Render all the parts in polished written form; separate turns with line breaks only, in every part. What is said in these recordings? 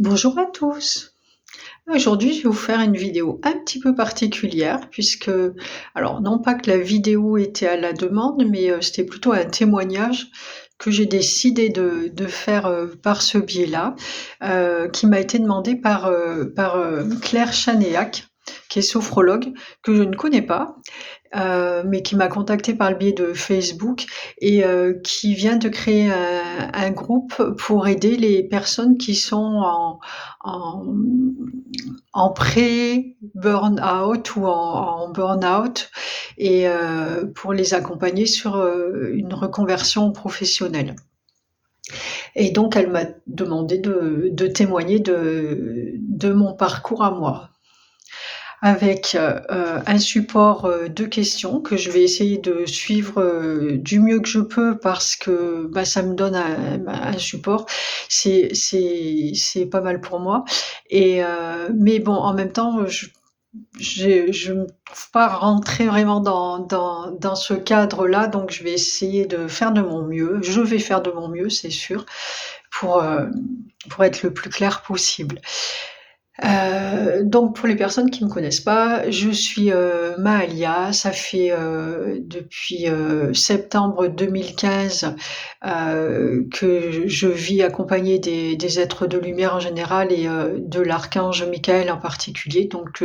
Bonjour à tous. Aujourd'hui, je vais vous faire une vidéo un petit peu particulière puisque alors non pas que la vidéo était à la demande, mais c'était plutôt un témoignage que j'ai décidé de faire, par ce biais-là, qui m'a été demandé par Claire Chanéac, qui est sophrologue, que je ne connais pas, mais qui m'a contactée par le biais de Facebook et qui vient de créer un groupe pour aider les personnes qui sont en en pré-burn-out ou en burn-out et pour les accompagner sur, une reconversion professionnelle. Et donc elle m'a demandé de témoigner de mon parcours à moi. Avec, un support, de questions que je vais essayer de suivre, du mieux que je peux parce que, bah, ça me donne un support. C'est pas mal pour moi et mais bon, en même temps, je me trouve pas rentrer vraiment dans ce cadre-là, donc je vais essayer de faire de mon mieux. Je vais faire de mon mieux, c'est sûr, pour, heu, pour être le plus clair possible. Donc pour les personnes qui me connaissent pas, je suis, Mahalia. Ça fait, depuis, septembre 2015, que je vis accompagnée des êtres de lumière en général et de l'archange Michael en particulier, donc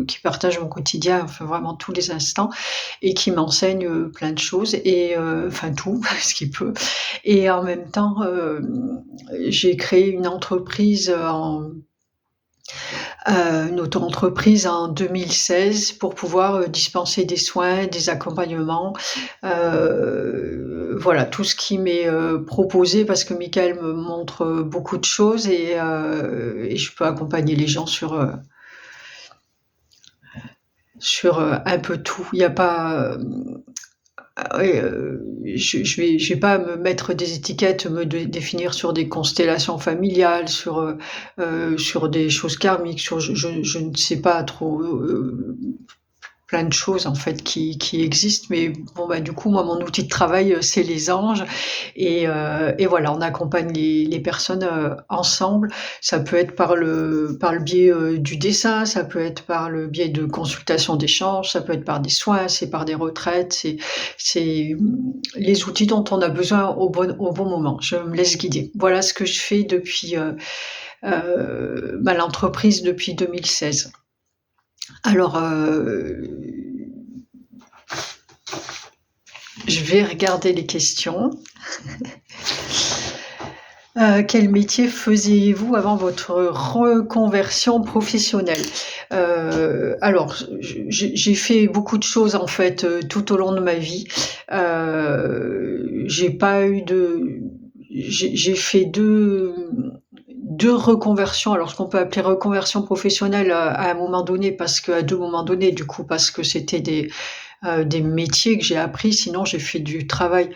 qui partage mon quotidien, enfin vraiment tous les instants et qui m'enseigne, plein de choses et enfin tout, ce qu'il peut et en même temps, j'ai créé une auto-entreprise en 2016 pour pouvoir, dispenser des soins, des accompagnements, voilà tout ce qui m'est, proposé parce que Michael me montre, beaucoup de choses et je peux accompagner les gens sur un peu tout. Il y a pas, oui, je vais pas me mettre des étiquettes, me définir sur des constellations familiales, sur des choses karmiques, je ne sais pas trop, plein de choses en fait qui existent, mais bon, bah, du coup, moi, mon outil de travail, c'est les anges et voilà, on accompagne les personnes, ensemble. Ça peut être par le biais, du dessin, ça peut être par le biais de consultations d'échanges, ça peut être par des soins, c'est par des retraites, c'est les outils dont on a besoin au bon moment. Je me laisse guider. Voilà ce que je fais depuis, bah, l'entreprise depuis 2016. Alors, je vais regarder les questions. Quel métier faisiez-vous avant votre reconversion professionnelle? Alors, j'ai fait beaucoup de choses en fait, tout au long de ma vie. J'ai pas eu de j'ai fait 2 reconversions, alors ce qu'on peut appeler reconversion professionnelle, à un moment donné à 2 moments donnés du coup, parce que c'était des métiers que j'ai appris. Sinon j'ai fait du travail,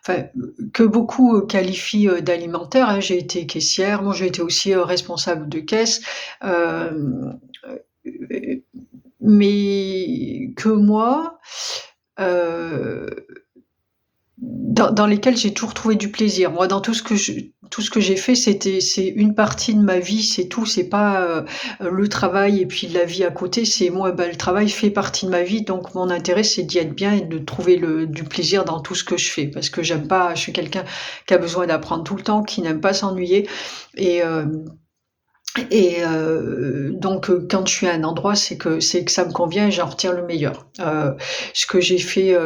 enfin, que beaucoup, qualifient, d'alimentaire, hein. J'ai été caissière, moi j'ai été aussi, responsable de caisse, hem, heu, mais que moi, heu dans lesquels j'ai toujours trouvé du plaisir. Moi, dans tout ce que j'ai fait, c'est une partie de ma vie, c'est tout. C'est pas, le travail et puis la vie à côté. C'est moi, bah, le travail fait partie de ma vie, donc mon intérêt, c'est d'y être bien et de trouver du plaisir dans tout ce que je fais. Parce que je suis quelqu'un qui a besoin d'apprendre tout le temps, qui n'aime pas s'ennuyer et hem donc quand je suis à un endroit, c'est que ça me convient et j'en retire le meilleur. Ce que j'ai fait,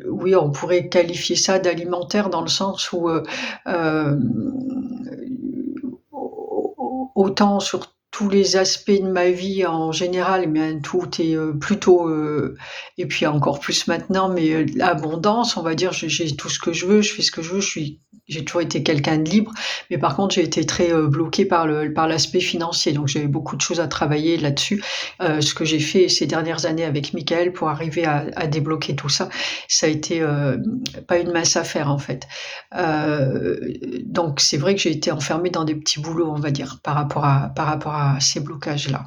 oui, on pourrait qualifier ça d'alimentaire dans le sens où, hem, autant sur tous les aspects de ma vie en général, eh bien tout est, plutôt, et puis encore plus maintenant, mais, l'abondance, on va dire, j'ai tout ce que je veux, je fais ce que je veux, j'ai toujours été quelqu'un de libre, mais par contre, j'ai été très, bloquée par l'aspect financier, donc j'avais beaucoup de choses à travailler là-dessus. Ce que j'ai fait ces dernières années avec Michael pour arriver à débloquer tout ça, ça a été, pas une mince affaire, en fait. Donc c'est vrai que j'ai été enfermée dans des petits boulots, on va dire, par rapport à ces blocages-là.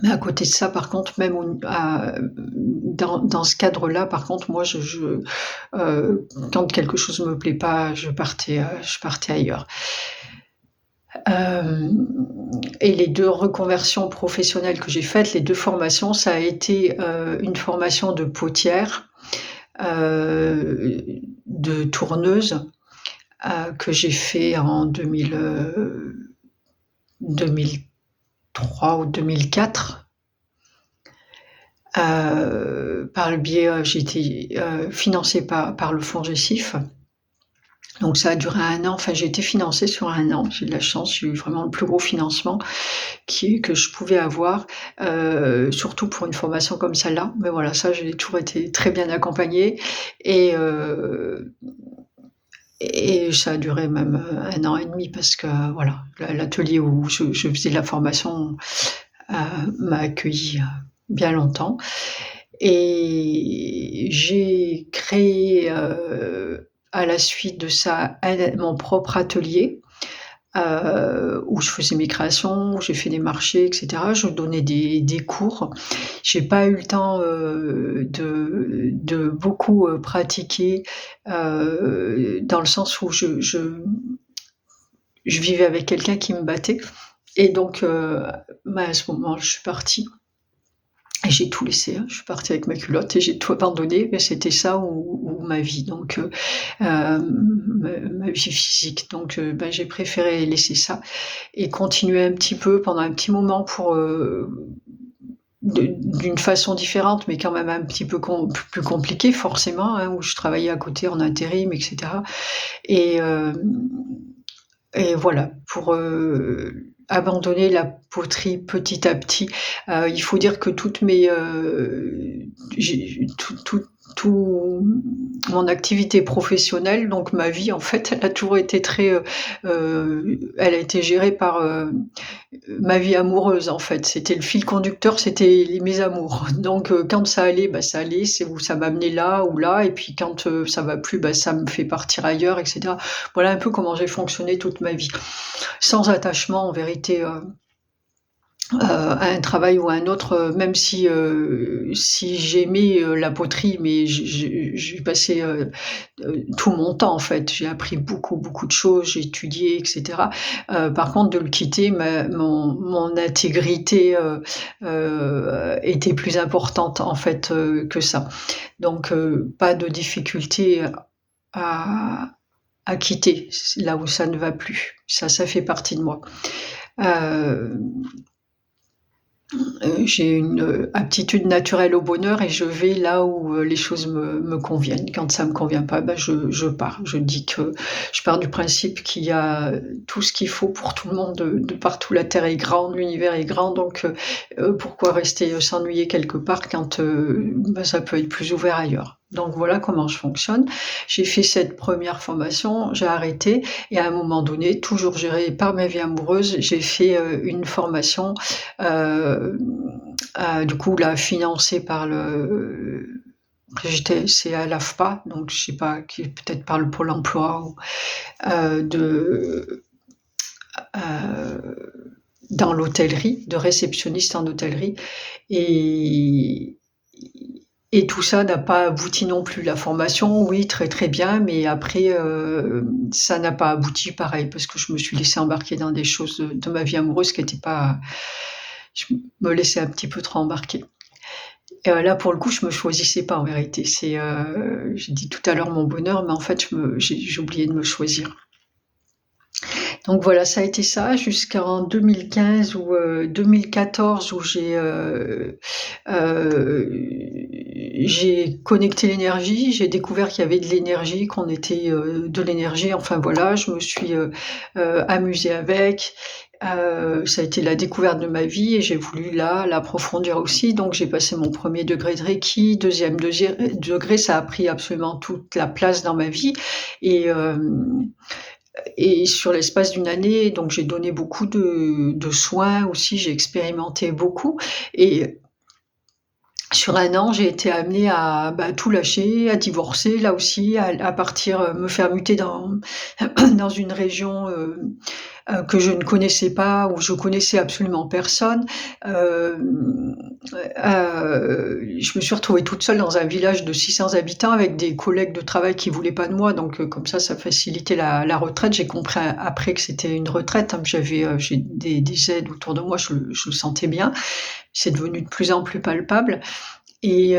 Mais à côté de ça, par contre, même dans ce cadre-là, par contre, moi, quand quelque chose me plaît pas, je partais ailleurs. Hem Et les 2 reconversions professionnelles que j'ai faites, les 2 formations, ça a été, une formation de potière, de tourneuse, que j'ai fait en 2003 ou 2004. Par le biais, j'ai été, financée par le FONGECIF. Donc ça a duré 1 an, enfin j'ai été financée sur 1 an. J'ai de la chance, j'ai eu vraiment le plus gros financement que je pouvais avoir, surtout pour une formation comme celle-là. Mais voilà, ça j'ai toujours été très bien accompagnée et heu et ça a duré même, 1 an et demi parce que voilà, l'atelier où je faisais la formation, heu, m'a accueillie, bien longtemps et j'ai créé, à la suite de ça, mon propre atelier, où je faisais mes créations, où j'ai fait des marchés et cetera. Je donnais des cours. J'ai pas eu le temps, de beaucoup, pratiquer, dans le sens où je vivais avec quelqu'un qui me battait et donc bah, à ce moment, je suis partie et j'ai tout laissé, hein. Je suis partie avec ma culotte et j'ai tout abandonné et c'était ça ou ma vie donc ma vie physique donc bah, j'ai préféré laisser ça et continuer un petit peu pendant un petit moment pour, d'une façon différente, mais quand même un petit peu plus compliquée forcément, hein, où je travaillais à côté en intérim et cetera et voilà, pour, abandonner la poterie petit à petit. Il faut dire que toutes mes, j'ai tout mon activité professionnelle, donc ma vie en fait, elle a toujours été très, elle a été gérée par, ma vie amoureuse en fait. C'était le fil conducteur, c'était mes amours. Donc quand ça allait, bah, ça allait, c'est où ça m'amenait là ou là et puis quand, ça va plus, bah, ça me fait partir ailleurs et cetera. Voilà un peu comment j'ai fonctionné toute ma vie. Sans attachement en vérité, à un travail ou à un autre, même si j'aimais, la poterie, mais j'ai passé, tout mon temps en fait. J'ai appris beaucoup, beaucoup de choses, j'ai étudié et cetera. Par contre de le quitter, mon intégrité, était plus importante en fait, que ça. Donc pas de difficulté à quitter là où ça ne va plus. Ça fait partie de moi. Heu j'ai une, aptitude naturelle au bonheur et je vais là où, les choses me conviennent. Quand ça me convient pas, bah, je pars. Je pars du principe qu'il y a tout ce qu'il faut pour tout le monde, de partout. La terre est grande, l'univers est grand, donc pourquoi rester, s'ennuyer quelque part quand, bah, ça peut être plus ouvert ailleurs? Donc voilà comment je fonctionne. J'ai fait cette première formation, j'ai arrêté et à un moment donné, toujours gérée par ma vie amoureuse, j'ai fait, une formation, heu du coup là financée par c'est à l'AFPA, donc je sais pas, qui peut-être par le Pôle emploi ou, de, dans l'hôtellerie, de réceptionniste en hôtellerie et tout ça n'a pas abouti non plus. La formation, oui, très, très bien, mais après, ça n'a pas abouti pareil parce que je me suis laissée embarquer dans des choses de ma vie amoureuse qui étaient pas je me laissais un petit peu trop embarquer. Et là, pour le coup, je me choisissais pas en vérité. J'ai dit tout à l'heure mon bonheur, mais en fait, j'ai oublié de me choisir. Donc voilà, ça a été ça jusqu'en 2015 ou 2014 où j'ai connecté l'énergie, j'ai découvert qu'il y avait de l'énergie, qu'on était, de l'énergie, enfin voilà, je me suis, amusée avec. Ça a été la découverte de ma vie et j'ai voulu là l'approfondir aussi. Donc j'ai passé mon 1er degré de Reiki, 2e degré, ça a pris absolument toute la place dans ma vie et sur l'espace d'une année, donc j'ai donné beaucoup de soins aussi, j'ai expérimenté beaucoup et sur 1 an, j'ai été amenée à, bah, tout lâcher, à divorcer là aussi, à partir, me faire muter dans dans une région, que je ne connaissais pas, où je connaissais absolument personne. Je me suis retrouvée toute seule dans un village de 600 habitants avec des collègues de travail qui voulaient pas de moi, donc comme ça facilitait la retraite. J'ai compris après que c'était une retraite, hein. J'ai des aides autour de moi, je le sentais bien. C'est devenu de plus en plus palpable. Et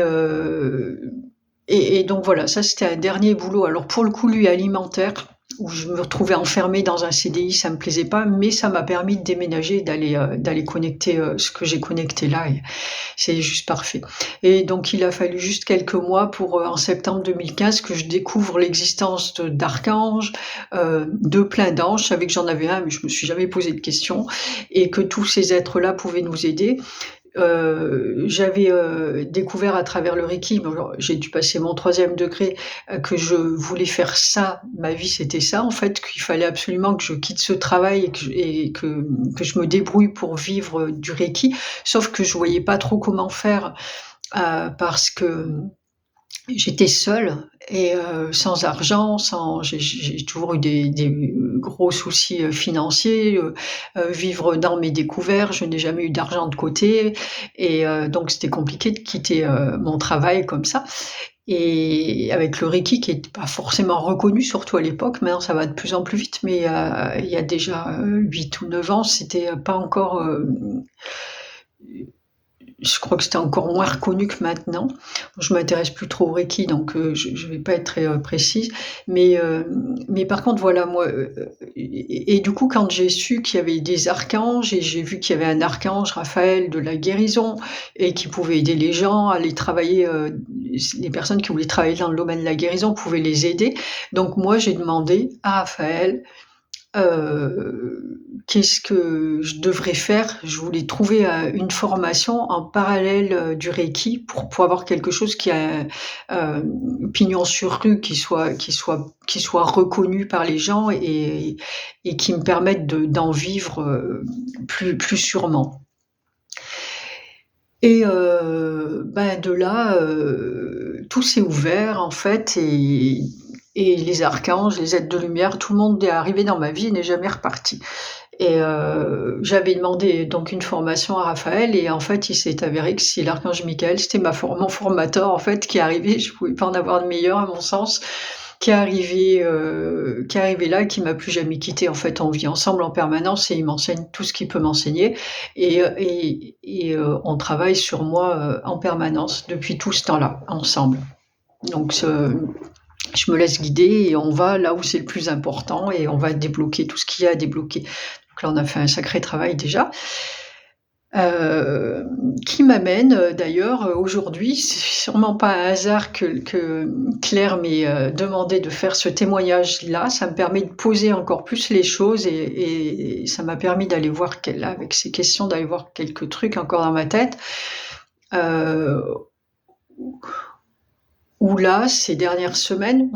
donc voilà, ça c'était un dernier boulot. Alors pour le coup, lui, alimentaire, où je me retrouvais enfermée dans un CDI, ça me plaisait pas, mais ça m'a permis de déménager, d'aller connecter ce que j'ai connecté là, et c'est juste parfait. Et donc il a fallu juste quelques mois pour, en septembre 2015, que je découvre l'existence d'archanges, de plein d'anges. Je savais que j'en avais un, mais je me suis jamais posé de questions, et que tous ces êtres-là pouvaient nous aider. J'avais découvert à travers le Reiki, j'ai dû passer mon 3e degré, que je voulais faire ça, ma vie c'était ça en fait, qu'il fallait absolument que je quitte ce travail et que je me débrouille pour vivre du Reiki. Sauf que je voyais pas trop comment faire, parce que j'étais seule et sans argent, j'ai toujours eu des gros soucis financiers, vivre dans mes découvertes, je n'ai jamais eu d'argent de côté, et donc c'était compliqué de quitter mon travail comme ça. Et avec le Reiki qui est pas forcément reconnu, surtout à l'époque, maintenant ça va de plus en plus vite, mais il y a déjà 8 ou 9 ans, c'était pas encore, je crois que c'était encore moins reconnu que maintenant. Je m'intéresse plus trop au Reiki, donc je vais pas être très précise. Mais par contre, voilà, moi, et du coup, quand j'ai su qu'il y avait des archanges, et j'ai vu qu'il y avait un archange, Raphaël, de la guérison, et qui pouvait aider les gens à aller travailler, les personnes qui voulaient travailler dans le domaine de la guérison pouvaient les aider. Donc moi, j'ai demandé à Raphaël, qu'est-ce que je devrais faire? Je voulais trouver une formation en parallèle du Reiki pour avoir quelque chose qui a pignon sur rue, qui soit reconnu par les gens, et qui me permette d'en vivre plus sûrement. Et de là, tout s'est ouvert en fait, et les archanges, les êtres de lumière, tout le monde est arrivé dans ma vie et n'est jamais reparti. Et j'avais demandé donc une formation à Raphaël, et en fait, il s'est avéré que c'est l'archange Michael, c'était mon formateur en fait, qui est arrivé. Je pouvais pas en avoir de meilleur à mon sens, qui est arrivé là, et qui m'a plus jamais quitté. En fait, on vit ensemble en permanence, et il m'enseigne tout ce qu'il peut m'enseigner, et on travaille sur moi en permanence depuis tout ce temps-là ensemble. Donc je me laisse guider, et on va là où c'est le plus important, et on va débloquer tout ce qu'il y a à débloquer. Donc là, on a fait un sacré travail déjà. Qui m'amène d'ailleurs aujourd'hui, c'est sûrement pas un hasard que Claire m'ait demandé de faire ce témoignage-là. Ça me permet de poser encore plus les choses, et ça m'a permis d'aller voir, avec ces questions, d'aller voir quelques trucs encore dans ma tête. Où là, ces dernières semaines,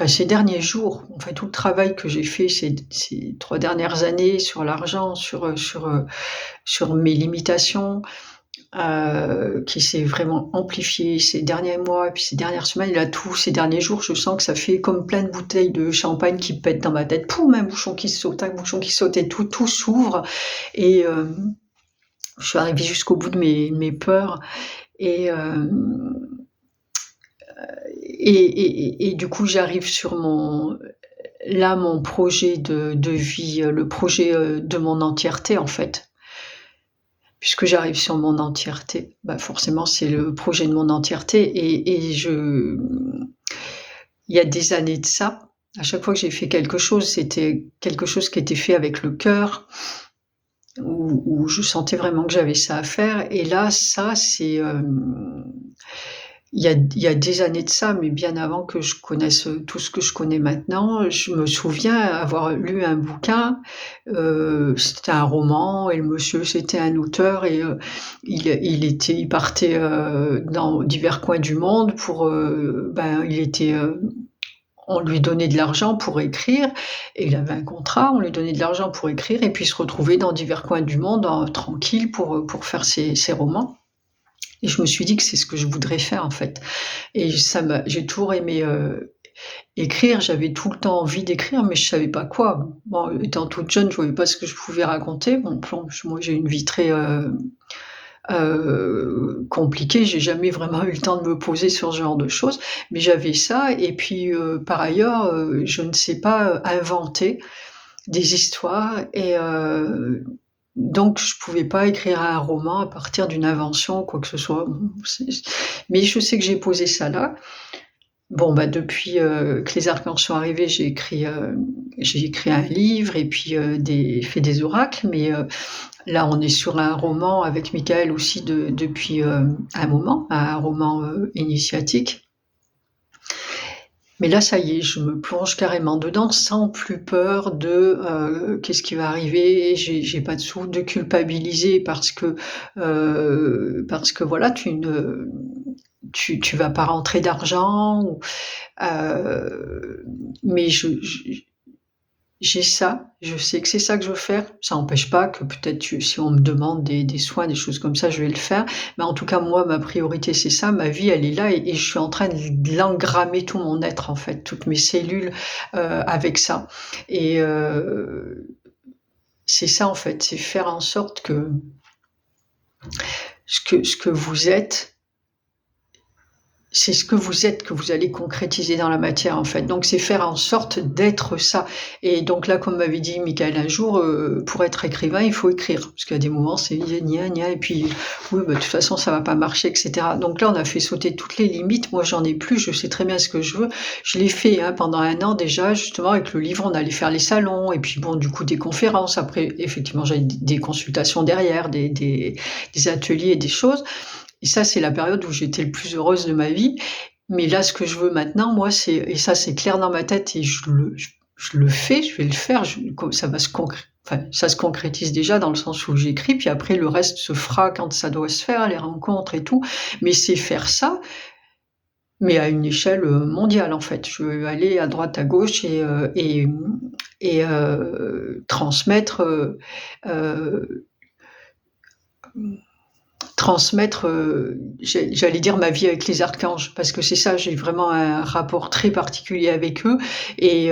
ces derniers jours, en fait, tout le travail que j'ai fait ces 3 dernières années sur l'argent, sur mes limitations, qui s'est vraiment amplifié ces derniers mois, et puis ces dernières semaines, et là, tous ces derniers jours, je sens que ça fait comme plein de bouteilles de champagne qui pètent dans ma tête. Poum, un bouchon qui saute, et tout s'ouvre, et je suis arrivée jusqu'au bout de mes peurs, et du coup, j'arrive sur mon projet de vie, le projet de mon entièreté en fait. Puisque j'arrive sur mon entièreté, forcément c'est le projet de mon entièreté, et il y a des années de ça, à chaque fois que j'ai fait quelque chose, c'était quelque chose qui était fait avec le cœur, où je sentais vraiment que j'avais ça à faire. Et là, ça, c'est il y a des années de ça, mais bien avant que je connaisse tout ce que je connais maintenant. Je me souviens avoir lu un bouquin, c'était un roman, et le monsieur, c'était un auteur, et il partait dans divers coins du monde pour, on lui donnait de l'argent pour écrire, et il avait un contrat, on lui donnait de l'argent pour écrire, et puis il se retrouvait dans divers coins du monde, tranquille, pour faire ses romans. Et je me suis dit que c'est ce que je voudrais faire en fait. Et j'ai toujours aimé écrire, j'avais tout le temps envie d'écrire, mais je savais pas quoi. Bon, étant toute jeune, je voyais pas ce que je pouvais raconter. Bon, moi, j'ai une vie très compliquée. J'ai jamais vraiment eu le temps de me poser sur ce genre de choses, mais j'avais ça. Et puis, par ailleurs, je ne sais pas inventer des histoires et donc je pouvais pas écrire un roman à partir d'une invention ou quoi que ce soit. Mais je sais que j'ai posé ça là. Bon, bah, depuis, que les archanges sont arrivés, j'ai écrit un livre et puis, fait des oracles, mais, là, on est sur un roman avec Michael aussi depuis, un moment, un roman, initiatique. Mais là, ça y est, je me plonge carrément dedans sans plus peur de, qu'est-ce qui va arriver? J'ai pas de sous, de culpabiliser parce que voilà, tu vas pas rentrer d'argent ou, mais j'ai ça, je sais que c'est ça que je veux faire. Ça n'empêche pas que peut-être si on me demande des soins, des choses comme ça, je vais le faire. Mais en tout cas, moi, ma priorité, c'est ça. Ma vie, elle est là et je suis en train de l'engrammer tout mon être, en fait, toutes mes cellules, avec ça. Et c'est ça, en fait, c'est faire en sorte que ce que vous êtes, c'est ce que vous êtes que vous allez concrétiser dans la matière, en fait. Donc c'est faire en sorte d'être ça. Et donc là, comme m'avait dit Michael un jour, pour être écrivain, il faut écrire. Parce qu'il y a des moments, c'est gna gna, et puis oui, bah, de toute façon, ça va pas marcher, etc. Donc là, on a fait sauter toutes les limites. Moi, j'en ai plus, je sais très bien ce que je veux. Je l'ai fait pendant 1 an déjà, justement, avec le livre, on allait faire les salons, et puis bon, du coup, des conférences. Après, effectivement, j'avais des consultations derrière, des ateliers et des choses. Et ça, c'est la période où j'étais le plus heureuse de ma vie. Mais là, ce que je veux maintenant, moi, et ça, c'est clair dans ma tête et je le fais, je vais le faire, ça se concrétise déjà dans le sens où j'écris, puis après, le reste se fera quand ça doit se faire, les rencontres et tout. Mais c'est faire ça, mais à une échelle mondiale, en fait. Je veux aller à droite, à gauche et transmettre, j'allais dire ma vie avec les archanges, parce que c'est ça, j'ai vraiment un rapport très particulier avec eux et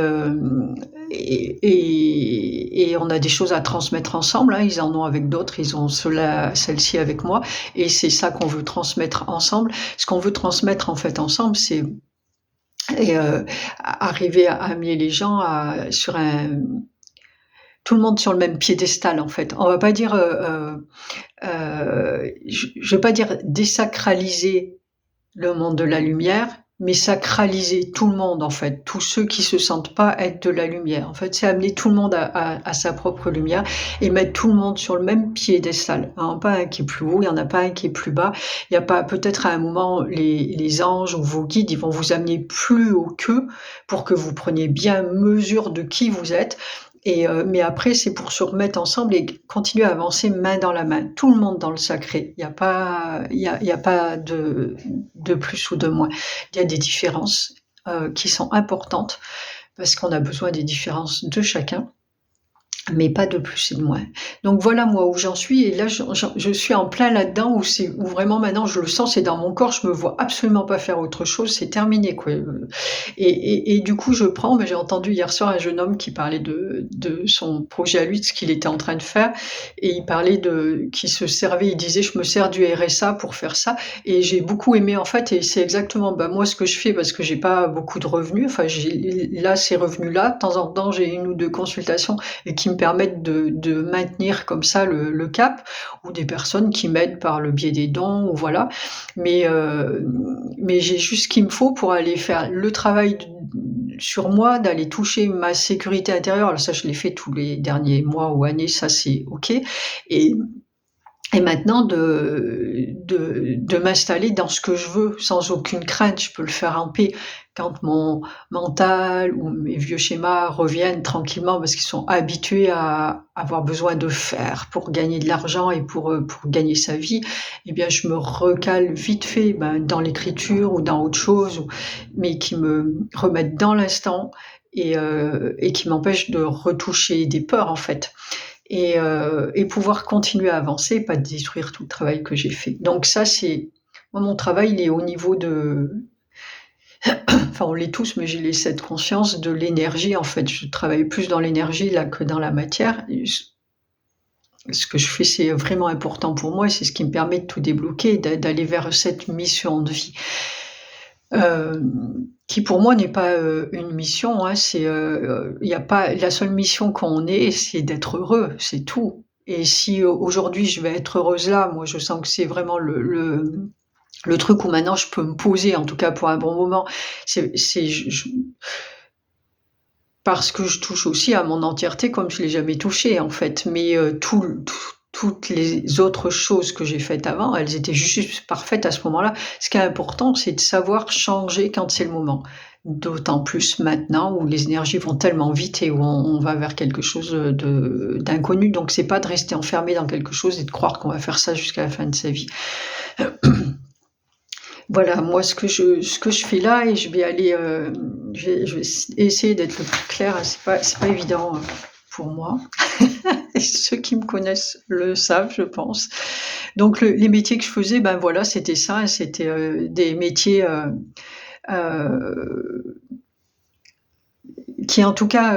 on a des choses à transmettre ensemble, ils en ont avec d'autres, ils ont celle-ci avec moi et c'est ça qu'on veut transmettre ensemble. Ce qu'on veut transmettre en fait ensemble, c'est arriver à amener les gens sur tout le monde sur le même piédestal en fait. On va pas dire je vais pas dire désacraliser le monde de la lumière, mais sacraliser tout le monde en fait, tous ceux qui se sentent pas être de la lumière. En fait, c'est amener tout le monde à sa propre lumière et mettre tout le monde sur le même piédestal. Pas un qui est plus haut, il y en a pas un qui est plus bas. Il y a pas peut-être à un moment les anges ou vos guides, ils vont vous amener plus haut qu'eux pour que vous preniez bien mesure de qui vous êtes. Mais après, c'est pour se remettre ensemble et continuer à avancer main dans la main. Tout le monde dans le sacré. Il y a pas de plus ou de moins. Il y a des différences qui sont importantes parce qu'on a besoin des différences de chacun, mais pas de plus et de moins. Donc voilà moi où j'en suis et là je suis en plein là-dedans où vraiment maintenant je le sens, c'est dans mon corps, je me vois absolument pas faire autre chose, c'est terminé quoi. Et du coup j'ai entendu hier soir un jeune homme qui parlait de son projet à lui, de ce qu'il était en train de faire et il parlait qu'il se servait, il disait je me sers du RSA pour faire ça et j'ai beaucoup aimé en fait et c'est exactement moi ce que je fais parce que j'ai pas beaucoup de revenus, enfin j'ai là ces revenus là, de temps en temps j'ai 1 ou 2 consultations et qui me permettent de maintenir comme ça le cap, ou des personnes qui m'aident par le biais des dons, ou voilà. Mais j'ai juste ce qu'il me faut pour aller faire le travail sur moi, d'aller toucher ma sécurité intérieure. Alors ça, je l'ai fait tous les derniers mois ou années, ça c'est ok. Et maintenant de m'installer dans ce que je veux sans aucune crainte, je peux le faire en paix. Quand mon mental ou mes vieux schémas reviennent tranquillement parce qu'ils sont habitués à avoir besoin de faire pour gagner de l'argent et pour gagner sa vie, eh bien je me recale vite fait dans l'écriture ou dans autre chose, mais qui me remettent dans l'instant et qui m'empêchent de retoucher des peurs en fait. Et pouvoir continuer à avancer, pas détruire tout le travail que j'ai fait. Donc ça, c'est moi mon travail, il est au niveau Enfin, on l'est tous, mais j'ai cette conscience de l'énergie, en fait. Je travaille plus dans l'énergie, là, que dans la matière. Et ce que je fais, c'est vraiment important pour moi et c'est ce qui me permet de tout débloquer, d'aller vers cette mission de vie. Qui pour moi n'est pas, une mission, hein, il y a pas la seule mission qu'on ait, c'est d'être heureux, c'est tout. Et si aujourd'hui je vais être heureuse là, moi je sens que c'est vraiment le truc où maintenant je peux me poser, en tout cas pour un bon moment. C'est parce que je touche aussi à mon entièreté comme je l'ai jamais touchée, en fait. Mais toutes les autres choses que j'ai faites avant, elles étaient juste parfaites à ce moment-là. Ce qui est important, c'est de savoir changer quand c'est le moment. D'autant plus maintenant où les énergies vont tellement vite et où on va vers quelque chose d'inconnu. Donc c'est pas de rester enfermé dans quelque chose et de croire qu'on va faire ça jusqu'à la fin de sa vie. Voilà, moi ce que je fais là et je vais aller, je vais essayer d'être le plus clair, c'est pas évident, pour moi. Et ceux qui me connaissent le savent, je pense. Donc les métiers que je faisais, ben voilà, c'était ça, c'était, des métiers, heu qui en tout cas,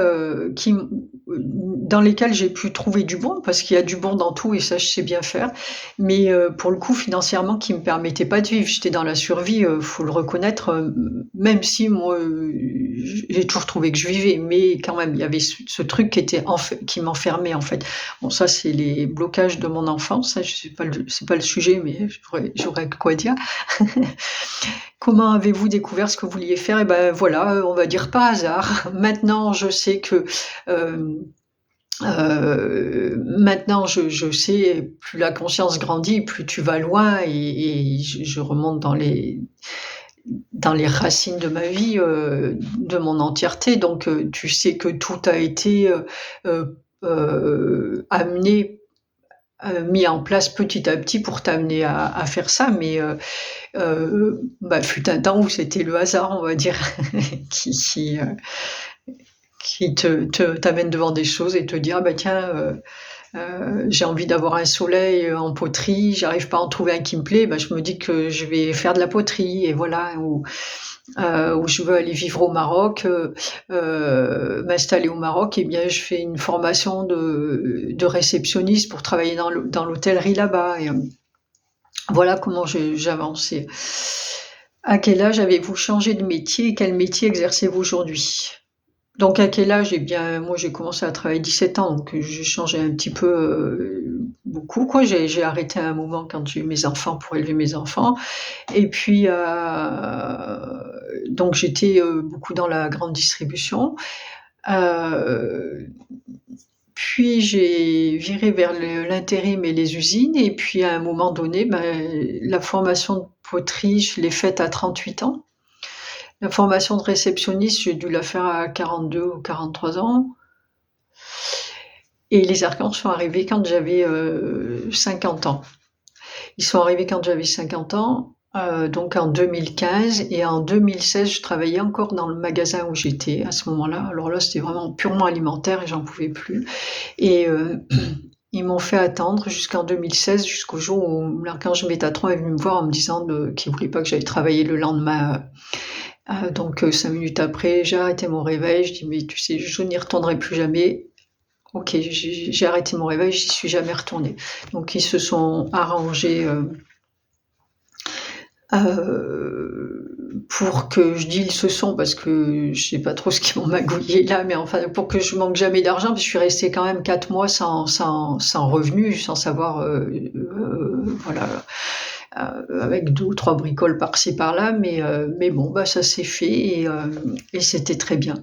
dans lesquels j'ai pu trouver du bon, parce qu'il y a du bon dans tout et ça je sais bien faire, mais pour le coup financièrement qui me permettait pas de vivre. J'étais dans la survie, faut le reconnaître, même si moi, j'ai toujours trouvé que je vivais, mais quand même il y avait ce truc qui m'enfermait en fait. Bon ça c'est les blocages de mon enfance, ça c'est pas le sujet, mais j'aurais de quoi dire. Comment avez-vous découvert ce que vous vouliez faire? Et ben voilà, on va dire par hasard. Maintenant, je sais que, hem, maintenant je sais, plus la conscience grandit, plus tu vas loin et je remonte dans les racines de ma vie, de mon entièreté. Donc, tu sais que tout a été, amené, mis en place petit à petit pour t'amener à faire ça, mais bah, fut un temps où c'était le hasard, on va dire, qui, qui t'amène devant des choses et te dire: «Ah bah tiens, j'ai envie d'avoir un soleil, en poterie, j'arrive pas à en trouver un qui me plaît, bah, je me dis que je vais faire de la poterie» et voilà. Ou je veux aller vivre au Maroc, m'installer au Maroc et bien je fais une formation de réceptionniste pour travailler dans l'hôtellerie là-bas et voilà comment j'avance. Et à quel âge avez-vous changé de métier et quel métier exercez-vous aujourd'hui? Donc à quel âge? Eh bien, moi j'ai commencé à travailler 17 ans, donc j'ai changé un petit peu, beaucoup quoi. J'ai arrêté à un moment quand j'ai eu mes enfants pour élever mes enfants et puis, donc j'étais, beaucoup dans la grande distribution. Heu, Puis j'ai viré vers l'intérim et les usines et puis à un moment donné, la formation de poterie, je l'ai faite à 38 ans. La formation de réceptionniste, j'ai dû la faire à 42 ou 43 ans et les archanges sont arrivés quand j'avais, 50 ans. Ils sont arrivés quand j'avais 50 ans, donc en 2015 et en 2016, je travaillais encore dans le magasin où j'étais à ce moment-là. Alors là, c'était vraiment purement alimentaire et j'en pouvais plus et ils m'ont fait attendre jusqu'en 2016, jusqu'au jour où l'archange Métatron est venu me voir en me disant qu'il voulait pas que j'aille travailler le lendemain. Donc 5 minutes après, j'ai arrêté mon réveil, je dis: «Mais tu sais, je n'y retournerai plus jamais». OK, j'ai arrêté mon réveil, j'y suis jamais retournée. Donc ils se sont arrangés, pour que je dis «ils se sont» parce que je sais pas trop ce qu'ils m'ont magouillé là, mais enfin pour que je manque jamais d'argent, parce que je suis restée quand même 4 mois sans revenu, sans savoir, voilà, avec 2 ou 3 bricoles par-ci par-là, mais bon, bah, ça s'est fait et c'était très bien.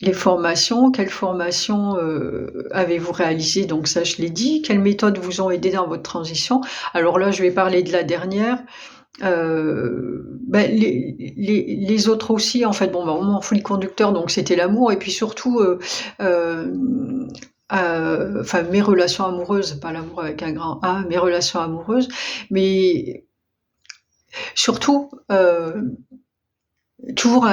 Les formations, quelles formations, avez-vous réalisées? Donc ça, je l'ai dit. Quelles méthodes vous ont aidé dans votre transition? Alors là, je vais parler de la dernière. Les autres aussi, en fait, bon, bah, mon fil conducteur, donc c'était l'amour et puis surtout, enfin mes relations amoureuses, pas l'amour avec un grand A, mes relations amoureuses, mais surtout, toujours,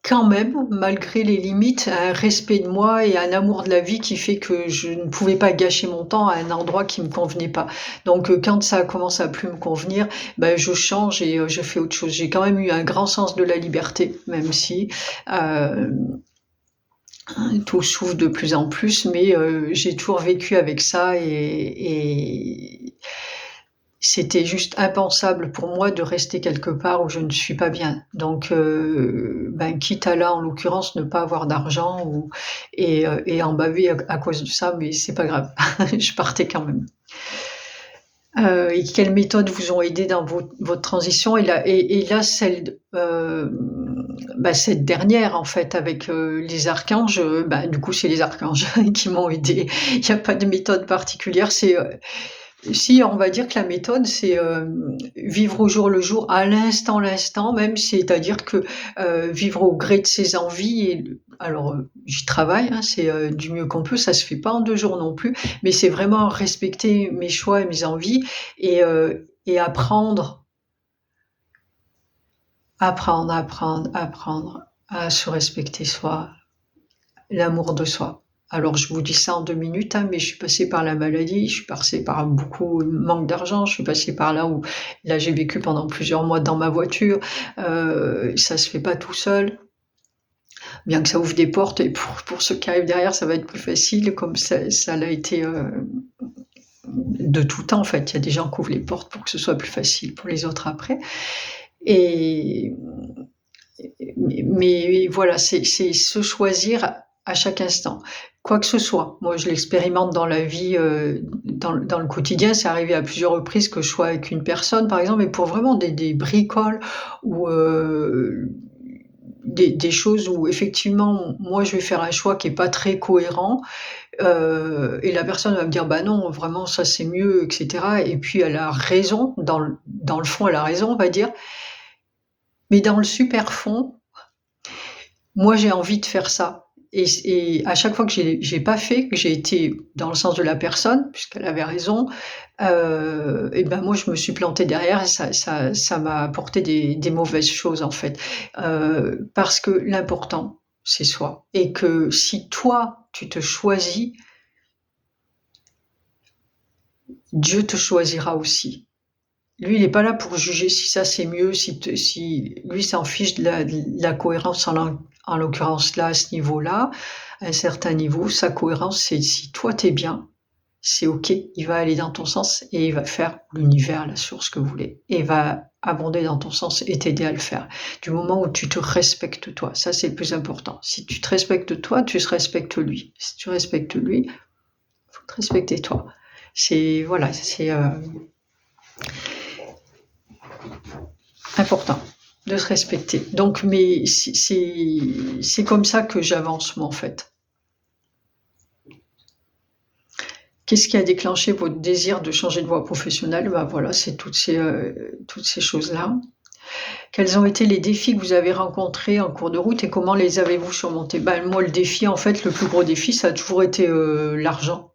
quand même, malgré les limites, un respect de moi et un amour de la vie qui fait que je ne pouvais pas gâcher mon temps à un endroit qui me convenait pas. Donc, quand ça commence à plus me convenir, ben, je change et je fais autre chose. J'ai quand même eu un grand sens de la liberté, même si, heu, tout s'ouvre de plus en plus, mais j'ai toujours vécu avec ça et c'était juste impensable pour moi de rester quelque part où je ne suis pas bien. Donc, ben, quitte à là, en l'occurrence, ne pas avoir d'argent et en baver à cause de ça, mais c'est pas grave, je partais quand même. Et quelles méthodes vous ont aidé dans votre transition? Et là, bah, cette dernière, en fait, avec les archanges, bah, du coup, c'est les archanges qui m'ont aidée. Il n'y a pas de méthode particulière, si, on va dire que la méthode, c'est, vivre au jour le jour, à l'instant même, c'est-à-dire que, vivre au gré de ses envies alors, j'y travaille, hein, c'est, du mieux qu'on peut, ça se fait pas en 2 jours non plus, mais c'est vraiment respecter mes choix et mes envies et apprendre à se respecter soi, l'amour de soi. Alors je vous dis ça en 2 minutes, hein, mais je suis passée par la maladie, je suis passée par beaucoup de manque d'argent, je suis passée par là j'ai vécu pendant plusieurs mois dans ma voiture, ça se fait pas tout seul, bien que ça ouvre des portes et pour ceux qui arrivent derrière, ça va être plus facile comme ça l'a été, de tout temps en fait. Il y a des gens qui ouvrent les portes pour que ce soit plus facile pour les autres après et mais voilà, c'est se choisir à chaque instant. Quoi que ce soit. Moi, je l'expérimente dans la vie, dans le quotidien. C'est arrivé à plusieurs reprises que je sois avec une personne, par exemple, mais pour vraiment des bricoles ou des choses où effectivement, moi, je vais faire un choix qui est pas très cohérent, et la personne va me dire: «Bah non, vraiment ça c'est mieux» et cetera et puis elle a raison, dans le fond, elle a raison, on va dire, mais dans le super fond, moi, j'ai envie de faire ça et à chaque fois que j'ai pas fait, que j'ai été dans le sens de la personne, puisqu'elle avait raison, et ben, moi, je me suis plantée derrière et ça m'a apporté des mauvaises choses, en fait. Parce que l'important, c'est soi et que si toi, tu te choisis, Dieu te choisira aussi. Lui, il est pas là pour juger si ça c'est mieux, si lui s'en fiche de la cohérence en l'occurrence là, à ce niveau-là, à un certain niveau, sa cohérence, c'est si toi tu es bien, c'est OK, il va aller dans ton sens et il va faire l'univers, la source que vous voulez et il va abonder dans ton sens et t'aider à le faire. Du moment où tu te respectes toi, ça c'est le plus important. Si tu te respectes toi, tu se respectes lui. Si tu respectes lui, faut te respecter toi. C'est voilà, c'est, important de se respecter. Donc, mais c'est comme ça que j'avance moi en fait. Qu'est-ce qui a déclenché votre désir de changer de voie professionnelle? Bah voilà, c'est toutes ces choses-là. Quels ont été les défis que vous avez rencontrés en cours de route et comment les avez-vous surmontés? Ben moi, le défi, en fait, le plus gros défi, ça a toujours été l'argent.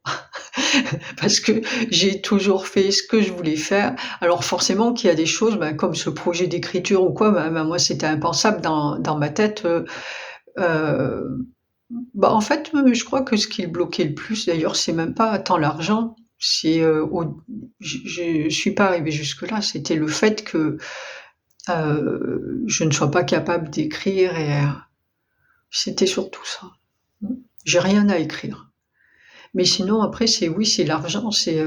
Parce que j'ai toujours fait ce que je voulais faire. Alors forcément qu'il y a des choses, ben, comme ce projet d'écriture ou quoi, ben, moi c'était impensable dans ma tête. Heu, Bah, en fait, je crois que ce qui le bloquait le plus d'ailleurs, c'est même pas tant l'argent, c'est, je suis pas arrivée jusque-là, c'était le fait que, je ne sois pas capable d'écrire et c'était surtout ça. Mmh. J'ai rien à écrire. Mais sinon après c'est oui, c'est l'argent, c'est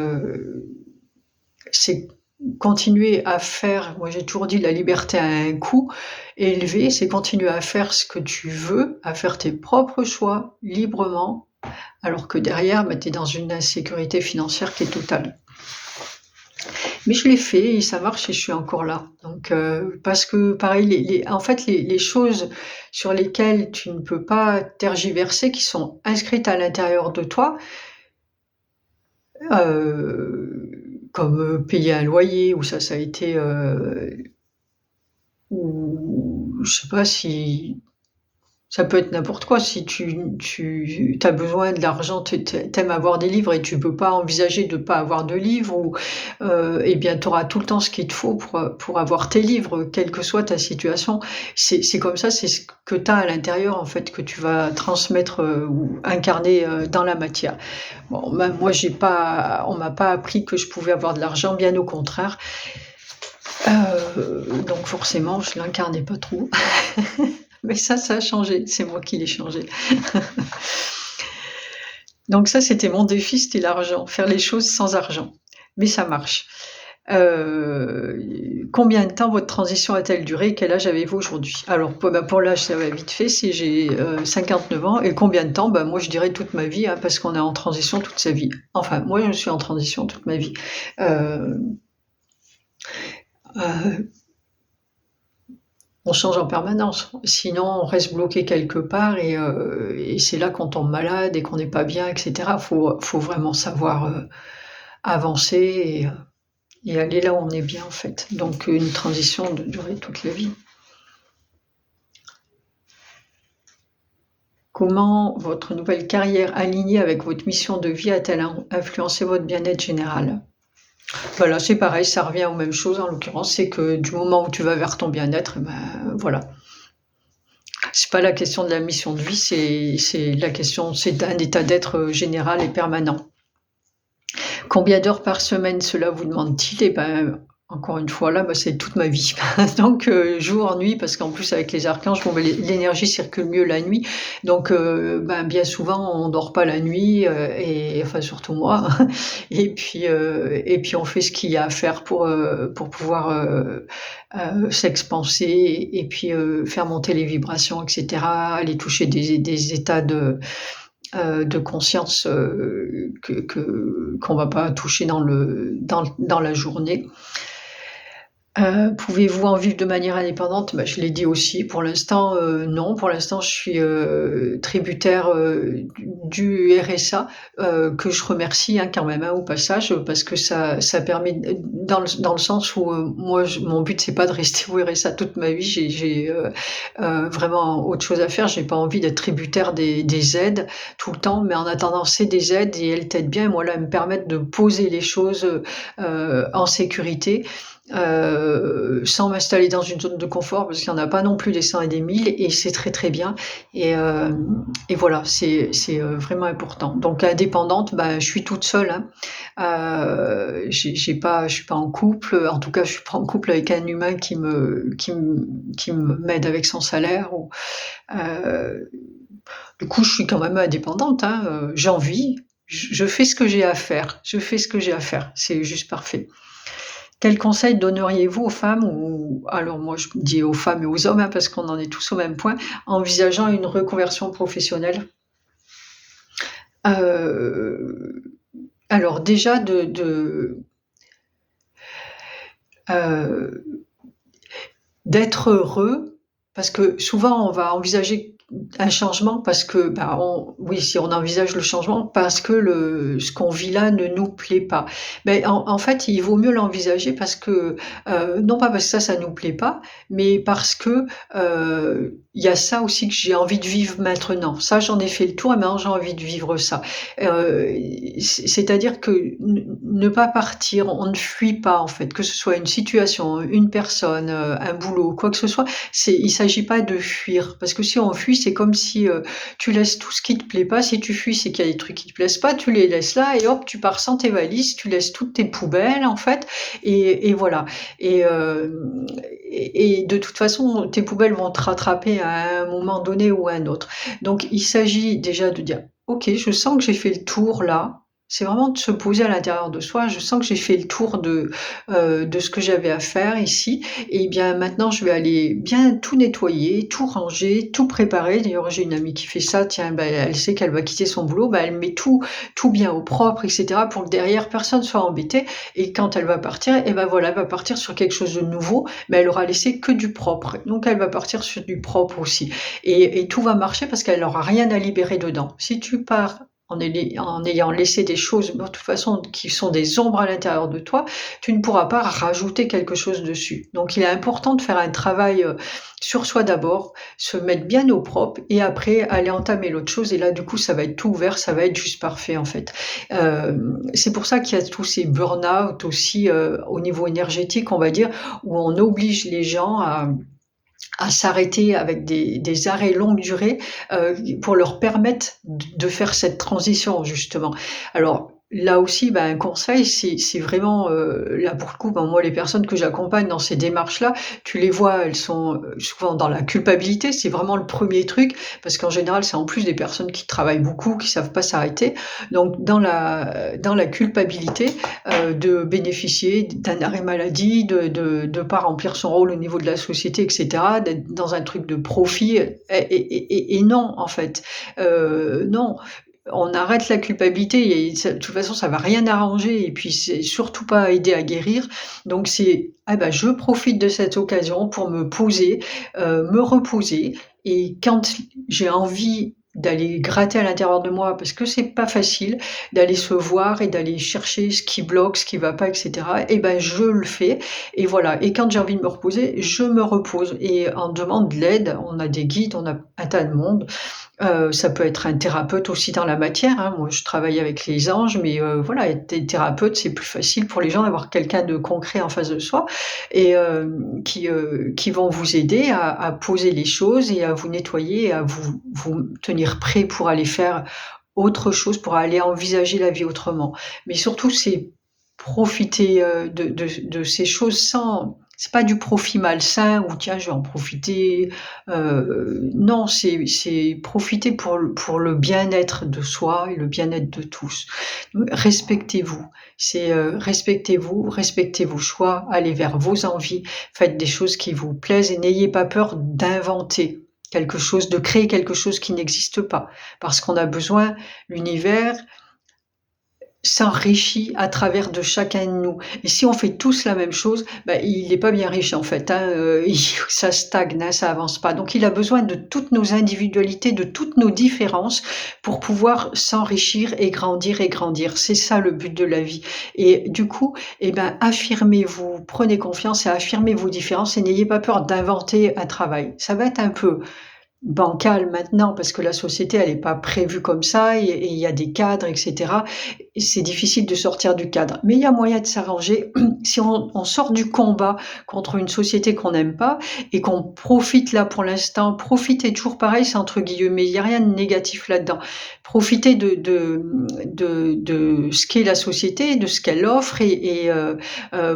continuer à faire moi j'ai toujours dit: «La liberté a un coût élevé», c'est continuer à faire ce que tu veux, à faire tes propres choix librement, alors que derrière, bah, tu es dans une insécurité financière qui est totale. Mais je l'ai fait et ça marche et je suis encore là. Donc parce que pareil, en fait, les choses sur lesquelles tu ne peux pas tergiverser, qui sont inscrites à l'intérieur de toi, comme, payer un loyer ou ça a été, ou je sais pas si Ça peut être n'importe quoi. Si tu as besoin de l'argent, tu aimes avoir des livres et tu peux pas envisager de pas avoir de livres ou, eh bien, tu auras tout le temps ce qu'il te faut pour avoir tes livres, quelle que soit ta situation. C'est comme ça, c'est ce que tu as à l'intérieur, en fait, que tu vas transmettre, ou incarner, dans la matière. Bon, ben, moi, on m'a pas appris que je pouvais avoir de l'argent, bien au contraire. Donc forcément, je l'incarnais pas trop. Mais ça a changé, c'est moi qui l'ai changé. Donc ça, c'était mon défi, c'était l'argent, faire les choses sans argent. Mais ça marche. Combien de temps votre transition a-t-elle duré? Quel âge avez-vous aujourd'hui? Alors pour l'âge, ça va vite fait, j'ai 59 ans. Et combien de temps? Moi je dirais toute ma vie, hein, parce qu'on est en transition toute sa vie. Enfin, moi je suis en transition toute ma vie. Euh, euh, On change en permanence, sinon on reste bloqué quelque part et c'est là qu'on tombe malade et qu'on n'est pas bien, et cetera. Faut vraiment savoir, avancer et aller là où on est bien, en fait. Donc une transition de durer toute la vie. Comment votre nouvelle carrière alignée avec votre mission de vie a-t-elle influencé votre bien-être général? Voilà, c'est pareil, ça revient aux mêmes choses en l'occurrence, c'est que du moment où tu vas vers ton bien-être, voilà. C'est pas la question de la mission de vie, c'est la question, c'est un état d'être général et permanent. Combien d'heures par semaine cela vous demande-t-il? Encore une fois là, c'est toute ma vie. Donc jour, nuit, parce qu'en plus avec les archanges, l'énergie circule mieux la nuit. Donc bien souvent on dort pas la nuit, et enfin surtout moi. Et puis on fait ce qu'il y a à faire pour pouvoir s'expanser et puis faire monter les vibrations, etc. Aller toucher des états de conscience qu'on va pas toucher dans la journée. Pouvez-vous en vivre de manière indépendante? Je l'ai dit aussi. Pour l'instant, non. Pour l'instant, je suis tributaire du RSA, que je remercie, hein, quand même, hein, au passage, parce que ça permet, dans le sens où moi, mon but, c'est pas de rester au RSA toute ma vie. J'ai vraiment autre chose à faire. J'ai pas envie d'être tributaire des aides tout le temps, mais en attendant, c'est des aides et elles t'aident bien. Et moi, là, elles me permettent de poser les choses en sécurité. Sans m'installer dans une zone de confort, parce qu'il n'y en a pas non plus des 100 et des 1000, et c'est très très bien. Et voilà, c'est vraiment important. Donc indépendante, je suis toute seule, hein. Je suis pas en couple. En tout cas, je suis pas en couple avec un humain qui m'aide avec son salaire. Du coup, je suis quand même indépendante, hein. J'en vis. Je fais ce que j'ai à faire. Je fais ce que j'ai à faire. C'est juste parfait. Quel conseil donneriez-vous aux femmes, ou alors moi je dis aux femmes et aux hommes, hein, parce qu'on en est tous au même point, envisageant une reconversion professionnelle? Alors déjà euh, d'être heureux, parce que souvent on va envisager un changement parce que, oui, si on envisage le changement parce que ce qu'on vit là ne nous plaît pas. Mais en fait, il vaut mieux l'envisager parce que, non pas parce que ça nous plaît pas, mais parce que, il y a ça aussi que j'ai envie de vivre maintenant. Ça, j'en ai fait le tour et maintenant j'ai envie de vivre ça. C'est-à-dire que ne pas partir, on ne fuit pas, en fait, que ce soit une situation, une personne, un boulot, quoi que ce soit. Il s'agit pas de fuir, parce que si on fuit, c'est comme si tu laisses tout ce qui te plaît pas. Si tu fuis, c'est qu'il y a des trucs qui te plaisent pas, tu les laisses là et hop, tu pars sans tes valises, tu laisses toutes tes poubelles, en fait, et voilà. Et de toute façon, tes poubelles vont te rattraper à un moment donné ou à un autre. Donc il s'agit déjà de dire: OK, je sens que j'ai fait le tour là. C'est vraiment de se poser à l'intérieur de soi. Je sens que j'ai fait le tour de ce que j'avais à faire ici, et bien maintenant je vais aller bien tout nettoyer, tout ranger, tout préparer. D'ailleurs, j'ai une amie qui fait ça. Tiens, elle sait qu'elle va quitter son boulot, elle met tout bien au propre, et cetera, pour que derrière personne soit embêté, et quand elle va partir, voilà, elle va partir sur quelque chose de nouveau, mais elle aura laissé que du propre. Donc elle va partir sur du propre aussi, et tout va marcher parce qu'elle n'aura rien à libérer dedans. Si tu pars en ayant laissé des choses, de toute façon, qui sont des ombres à l'intérieur de toi, tu ne pourras pas rajouter quelque chose dessus. Donc il est important de faire un travail, sur soi d'abord, se mettre bien au propre et après aller entamer l'autre chose et là, du coup, ça va être tout ouvert, ça va être juste parfait, en fait. C'est pour ça qu'il y a tous ces burn-out aussi, au niveau énergétique, on va dire, où on oblige les gens à s'arrêter avec des arrêts longue durée pour leur permettre de faire cette transition justement. Alors là aussi, un conseil, c'est vraiment là pour le coup, moi les personnes que j'accompagne dans ces démarches-là, tu les vois, elles sont souvent dans la culpabilité, c'est vraiment le premier truc, parce qu'en général, c'est en plus des personnes qui travaillent beaucoup, qui savent pas s'arrêter. Donc dans la culpabilité, de bénéficier d'un arrêt maladie, de pas remplir son rôle au niveau de la société, etc., d'être dans un truc de profit. Et non, en fait, non. On arrête la culpabilité et de toute façon, ça va rien arranger et puis c'est surtout pas aider à guérir. Donc c'est, je profite de cette occasion pour me poser, me reposer et quand j'ai envie d'aller gratter à l'intérieur de moi parce que c'est pas facile d'aller se voir et d'aller chercher ce qui bloque, ce qui va pas, etc. Je le fais et voilà. Et quand j'ai envie de me reposer, je me repose et on demande de l'aide. On a des guides, on a un tas de monde. Ça peut être un thérapeute aussi dans la matière, hein. Moi, je travaille avec les anges, mais voilà, être thérapeute, c'est plus facile pour les gens d'avoir quelqu'un de concret en face de soi et qui vont vous aider à poser les choses et à vous nettoyer et à vous tenir prêt pour aller faire autre chose, pour aller envisager la vie autrement. Mais surtout, c'est profiter, de ces choses sans c'est pas du profit malsain ou tiens, je vais en profiter. Non, c'est profiter pour le bien-être de soi et le bien-être de tous. Respectez-vous. C'est respectez-vous, respectez vos choix, allez vers vos envies, faites des choses qui vous plaisent et n'ayez pas peur d'inventer quelque chose, de créer quelque chose qui n'existe pas. Parce qu'on a besoin, l'univers s'enrichit à travers de chacun de nous. Et si on fait tous la même chose, il n'est pas bien riche en fait. Ça stagne, hein, ça avance pas. Donc il a besoin de toutes nos individualités, de toutes nos différences pour pouvoir s'enrichir et grandir et grandir. C'est ça le but de la vie. Et du coup, affirmez-vous, prenez confiance et affirmez vos différences et n'ayez pas peur d'inventer un travail. Ça va être un peu bancal maintenant parce que la société elle est pas prévue comme ça et il y a des cadres, etc. Et c'est difficile de sortir du cadre. Mais il y a moyen de s'arranger si on sort du combat contre une société qu'on n'aime pas et qu'on profite là pour l'instant. Profitez toujours pareil, c'est entre guillemets, il n'y a rien de négatif là-dedans. Profitez de ce qu'est la société, de ce qu'elle offre et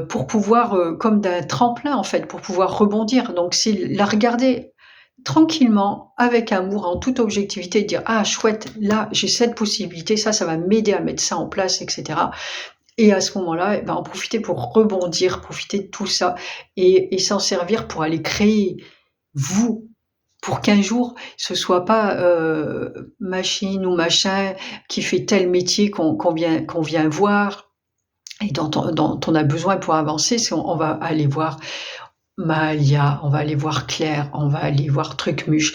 pour pouvoir, comme d'un tremplin en fait, pour pouvoir rebondir. Donc c'est la regarder tranquillement, avec amour, en toute objectivité, dire ah chouette, là j'ai cette possibilité, ça va m'aider à mettre ça en place, etc. Et à ce moment-là, en profiter pour rebondir, profiter de tout ça et s'en servir pour aller créer vous, pour qu'un jour ce soit pas machine ou machin qui fait tel métier qu'on vient voir et dont on a besoin pour avancer. On va aller voir Mahalia, on va aller voir Claire, on va aller voir Trucmuche.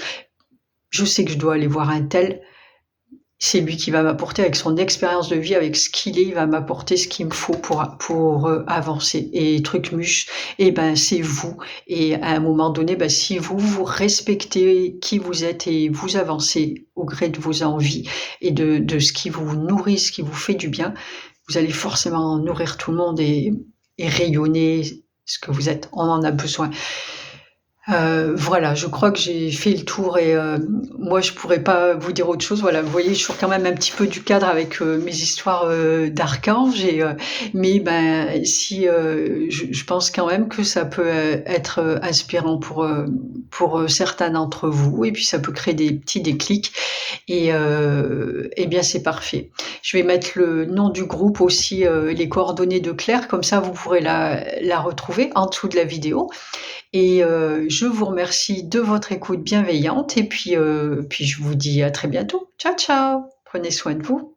Je sais que je dois aller voir un tel. C'est lui qui va m'apporter avec son expérience de vie, avec ce qu'il est, il va m'apporter ce qu'il me faut pour avancer. Et Trucmuche, c'est vous. Et à un moment donné, si vous respectez qui vous êtes et vous avancez au gré de vos envies et de ce qui vous nourrit, ce qui vous fait du bien, vous allez forcément nourrir tout le monde et rayonner ce que vous êtes. On en a besoin. Voilà, je crois que j'ai fait le tour et moi je pourrais pas vous dire autre chose. Voilà, vous voyez, je sors quand même un petit peu du cadre avec mes histoires d'archanges mais si je pense quand même que ça peut être inspirant pour certains d'entre vous et puis ça peut créer des petits déclics et bien c'est parfait. Je vais mettre le nom du groupe aussi, les coordonnées de Claire, comme ça vous pourrez la retrouver en dessous de la vidéo. Et je vous remercie de votre écoute bienveillante et puis je vous dis à très bientôt. Ciao, ciao! Prenez soin de vous.